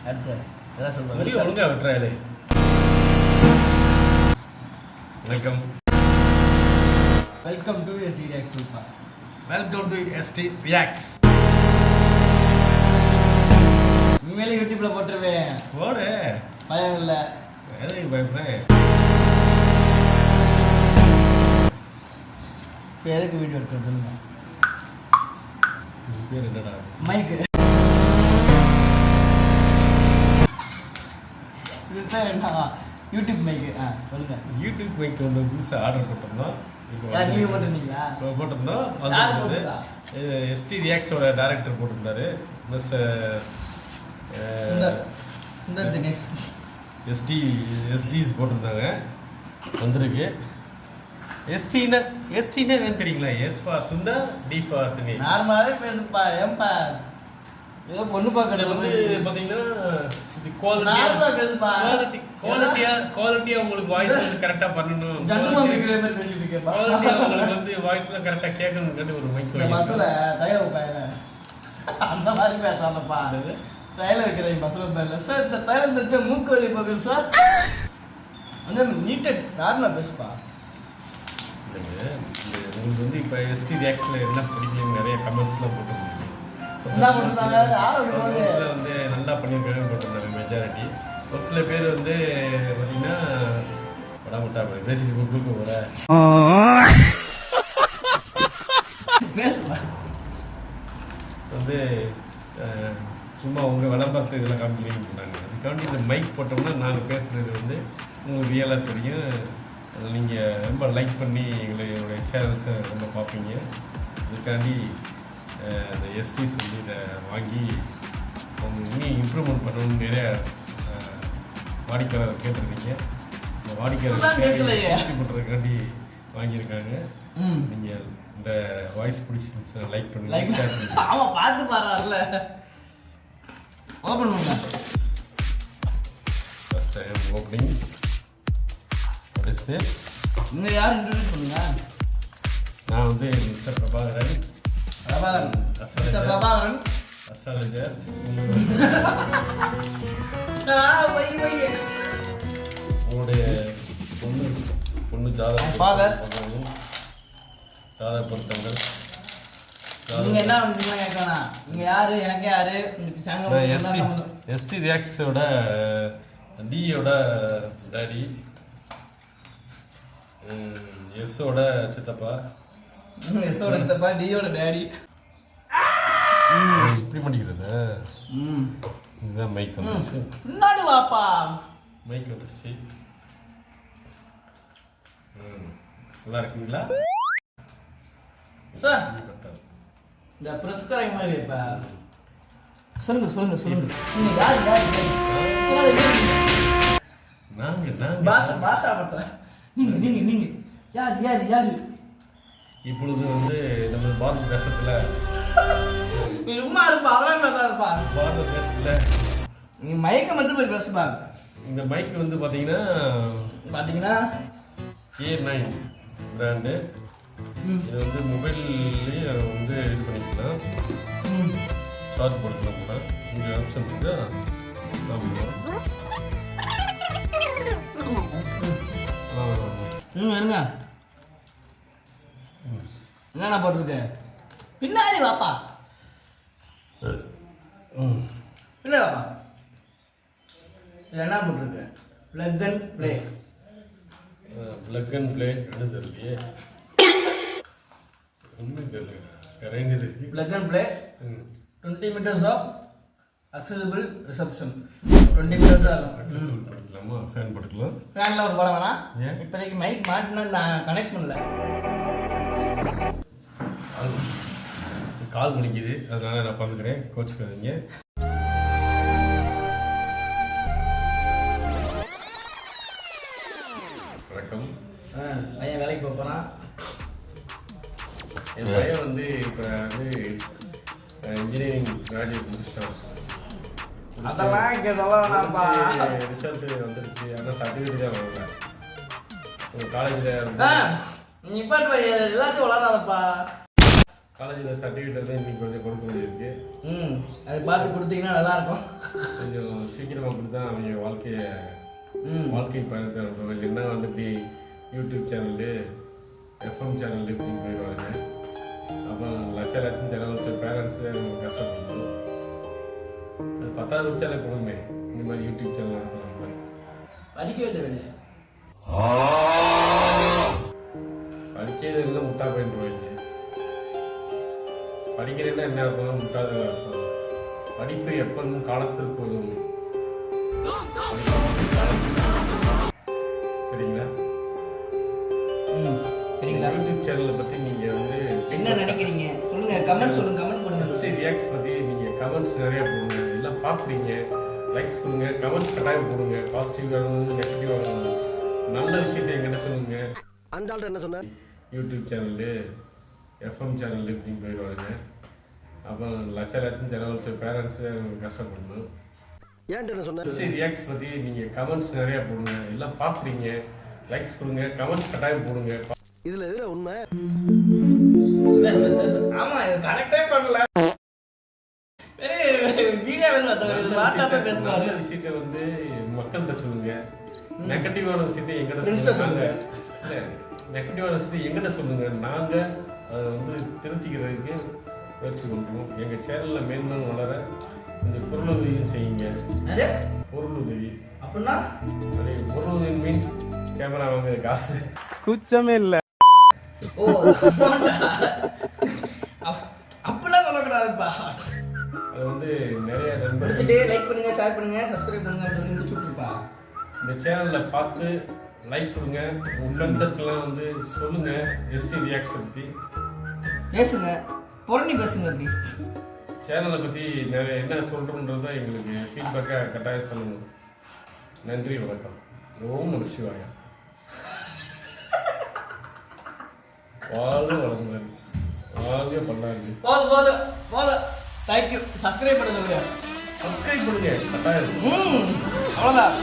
அடுத்து எல்லாம் சொல்லுங்க. வெளியே ஒழுங்கா விட்டுறாரு. வணக்கம். வெல்கம் டு எஸ்டி ரியாக்ஸ் சூப்பா. Welcome to SD Reacts. உண்மையிலே யூடியூப்ல போட்டுருவேன். போடு. பயம் இல்லை. எதுக்கு பயப்படுறேன்? இப்போ எதுக்கு வீடியோ எடுத்து சொல்லுங்க. பேர் என்னடா? மைக்கு. இதுதான் என்ன யூடியூப் மைக்கு. சொல்லுங்க. யூடியூப் மைக் வந்து புதுசாக ஆர்டர் போட்டிருந்தோம். நீங்கள் போட்டிருந்தீங்களா? போட்டிருந்தோம். வந்து எஸ்டி ரியாக்ஸோட டைரக்டர் போட்டிருந்தாரு மிஸ்டர் சுந்தர் தினேஷ். எஸ்டிஸ் போட்டிருந்தாங்க. வந்திருக்கு. எஸ்டின்னா என்னன்னு தெரியுங்களா? S for Sundar, D for Dinesh. நார்மலாகவே பேசுப்பா. ஏன்பா ஏதோ பொண்ணு பார்க்கறது வந்து பார்த்தீங்கன்னா குவாலிட்டியா உங்களுக்கு வாய்ஸ் வந்து கரெக்டா பண்ணணும். குவாலிட்டியா உங்களுக்கு வந்து வாய்ஸ்ல கரெக்டா கேட்கணும்னு ஒரு மைக் பஸ்ல தயவு பையல அந்த மாதிரி பேசாதப்பா. தைல வைக்கிறேன் பஸ்ல பேர்ல சார். இந்த தைலம் வச்ச மூக்கு வலி போகுது சார். அந்த நீட்டட் நார்மலா பேசுப்பா. உங்களுக்கு வந்து இப்போ எஸ்டி ரியாக்ஷன்ல என்ன பிடிக்கும் நிறைய கமெண்ட்ஸ்லாம் போட்டுருந்தீங்க. வந்து நல்லா பண்ணியிருக்காங்கன்னு போட்டிருந்தாங்க மெஜாரிட்டி. ஒரு சில பேர் வந்து பார்த்தீங்கன்னா படாமட்டா பேசிட்டு கொடுக்க போற வந்து சும்மா உங்கள் விளம்பரத்தை இதெல்லாம் காமிக்கிறீங்கன்னு சொன்னாங்க. அதுக்காண்டி இந்த மைக் போட்டோம்னா நாங்கள் பேசுகிறது வந்து உங்களுக்கு ரியலாக தெரியும். நீங்கள் ரொம்ப லைக் பண்ணி எங்களுடைய சேனல்ஸை ரொம்ப பார்ப்பீங்க. அதுக்காண்டி இந்த எஸ்டிஸ் வந்து இதை வாங்கி அவங்க இன்னும் இம்ப்ரூவ்மெண்ட் பண்ணணும்னு நிறைய வாடிக்கையாளர் கேட்டிருந்தீங்க. இந்த வாடிக்கையாளர் பண்ணுறதுக்காண்டி வாங்கியிருக்காங்க. நீங்கள் இந்த வாய்ஸ் பிடிச்சிருந்துச்சுன்னா லைக் பண்ணுங்க, ஷேர் பண்ணுங்க. ஆமாம், பாட்டு பாடுறாருல ஓப்பன் பண்ணுங்க. First time opening. நீங்க யார் இன்ட்ரோடியூஸ் பண்ணுங்க. நான் வந்து மிஸ்டர் பிரபாகரன். பிரபாகரன் அஸ்ட்ராலஜர். உங்களுடைய பொண்ணு ஜாதக பொருத்தங்கள். நீங்க என்ன பண்றீங்க கேட்கணும். நீங்க யாரு, எனக்கு யாரு, உங்களுக்கு சேனல் எஸ்டி ரியாக்ஸோட டியோட டாடி, எஸ்ஸோட சித்தப்பா, எஸ்ஸோட சித்தப்பா, டியோட டாடி. இப்படி பண்ணிக்கிறது. இதுதான் மைக் வந்துச்சு. முன்னாடி வாப்பா. மைக் வந்துச்சு. நல்லா இருக்குங்களா சார்? இந்த பிரஸ்கரை மாதிரி இப்ப சொல்லுங்க சொல்லுங்க சொல்லுங்க. நீங்க யார் நாங்க பாஷா பண்றேன். நீங்க யார்? இப்பொழுது வந்து நம்ம பாரத தேசத்துல சும்மா இருப்பா, அவன் இருப்பா. பாரத தேசத்துல நீ மைக்க மட்டும் போய் பேசுப்பா. இந்த மைக் வந்து பாத்தீங்கன்னா A9 பிராண்டு. இது வந்து மொபைல்லேயே வந்து இது பண்ணிக்கலாம், சார்ஜ் போட்டுக்கலாம் கூட. இங்கே ஆப்ஷன் இருக்கு. இருங்க, என்னண்ணா போட்டிருக்கு? பின்னாடி வாப்பா. பின்னாடி வாப்பா. இது என்ன போட்டிருக்கு? Plug and play. Plug and play என்ன தெரியலையே. ஒன்றும் தெரியல. கரைஞ்சது. Plug and play 20 meters of accessible reception. 20 meters ஆகும். அக்சசிபிள் பண்ணிக்கலாமா? ஃபேன் போட்டுக்கலாம். ஃபேனில் ஒரு படம் வேணாம். இப்போதைக்கு மைக் மாட்டினா நான் கனெக்ட் பண்ணல. கால் முடிக்குது, அதனால நான் பார்த்துக்கிறேன், கோச்சுக்காதீங்க. வணக்கம். பையன் வேலைக்கு போனா என் பையன் வந்து இப்போ வந்து இன்ஜினியரிங் கிராஜுவேட் முடிச்சிட்டான். அதெல்லாம் இங்கே சொல்ல வேணாம்ப்பா. ரிசல்ட்டு வந்துருச்சு, ஆனால் சர்டிஃபிகேட் தான் வாங்கல. ஒரு காலேஜில் நீ இப்போ எல்லாத்தையும் வளராதப்பா. காலேஜில் சர்டிஃபிகேட் வந்து இன்னைக்கு கொஞ்சம் கொடுக்க வேண்டியிருக்கு. அது பார்த்து கொடுத்தீங்கன்னா நல்லாயிருக்கும். கொஞ்சம் சீக்கிரமாக கொடுத்தா அவங்க வாழ்க்கை பயணத்தை அனுப்புவோம். இல்லைன்னா வந்து இப்படி யூடியூப் சேனலு எஃப்எம் சேனல் இப்படின்னு போயிடுவாங்க. அப்புறம் லட்சம் செலவழிச்ச பேரண்ட்ஸு கஷ்டப்படணும். அது 10வது வச்சாலே போதுமே, இந்த மாதிரி யூடியூப் சேனல் நடத்தலாம். மாதிரி படிக்க வேண்டிய படிக்கிறது இல்லை முட்டா போயிட்டுருவாங்க. படிக்கிறதுனா என்ன அர்த்தம்? முட்டாத அர்த்தம். படிப்பு எப்போதும் காலத்திற்கு உதவும். சரிங்களா? சரிங்களா? யூடியூப் சேனலை பற்றி நீங்கள் வந்து என்ன நினைக்கிறீங்க சொல்லுங்க, கமெண்ட் சொல்லுங்க, கமெண்ட் பண்ணுங்க. ஃபஸ்ட்டு ரியாக்ட்ஸ் பற்றி நீங்கள் கமெண்ட்ஸ் நிறையா போடுங்க. எல்லாம் பார்க்குறீங்க, லைக்ஸ் கொடுங்க, கமெண்ட்ஸ் கட்டாயம் போடுங்க. பாசிட்டிவாக நெகட்டிவாக நல்ல விஷயத்தை எங்கிட்ட சொல்லுங்க. அந்த ஆள்கிட்ட என்ன சொன்ன? யூடியூப் சேனலு எஃப்எம் சேனல் இப்படின்னு போயிடுவாங்க. அப்புறம் லட்சம் செலவழிச்ச பேரண்ட்ஸு கஷ்டப்படணும். ஏன்ட்டு என்ன சொன்ன? ஃபஸ்ட்டு ரியாக்ட்ஸ் பற்றி நீங்கள் கமெண்ட்ஸ் நிறையா போடுங்க. எல்லாம் பார்க்குறீங்க, லைக்ஸ் கொடுங்க, கமெண்ட்ஸ் கட்டாயம் போடுங்க. இதில் எதில் உண்மை? ஆமா, இது கனெக்டே பண்ணல. வீடியோ பேசுவாரு. விஷயத்தை வந்து மக்கள்கிட்ட சொல்லுங்க. நெகட்டிவான விஷயத்தை எங்கிட்ட சொல்லுங்க. இல்லை, நெகட்டிவான விஷயத்தை எங்கிட்ட சொல்லுங்க. நாங்கள் அதை வந்து திருத்திக்கிறதுக்கு முயற்சி பண்ணுறோம். எங்கள் சேனலில் மேலும் வளர கொஞ்சம் பொருளுதவியும் செய்யுங்க. பொருளுதவி அப்படின்னா பொருளுதவி மீன்ஸ் கேமரா வாங்க காசு குச்சமே இல்லை. ஓ, அப்படிலாம் சொல்லக்கூடாதுப்பா. அது வந்து நிறைய நண்பர்கள் முடிச்சுட்டு லைக் பண்ணுங்க, ஷேர் பண்ணுங்க, சப்ஸ்கிரைப் பண்ணுங்க சொல்லி முடிச்சு விட்டுருப்பா. இந்த சேனலில் பார்த்து லைக் கொடுங்க. உங்கள் ஃப்ரெண்ட் சர்க்கிள்லாம் வந்து சொல்லுங்கள். எஸ்டி ரியாக்ஷன் பற்றி பேசுங்க, புரணி பேசுங்க. அப்படி சேனலை பற்றி நிறைய என்ன சொல்கிறோன்றதை எங்களுக்கு ஃபீட்பேக்காக கட்டாயம் சொல்லணும். நன்றி, வணக்கம். ஓம் நம சிவாயா. வாழ்க வளர்ந்தது, வாழ்க பண்ணாங்க. போதும் போதும் போதும். தேங்க்யூ. சப்ஸ்கிரைப் பண்ணுங்க. சப்ஸ்கிரைப் பண்ணுங்க கட்டாயம். அவ்வளோதான்.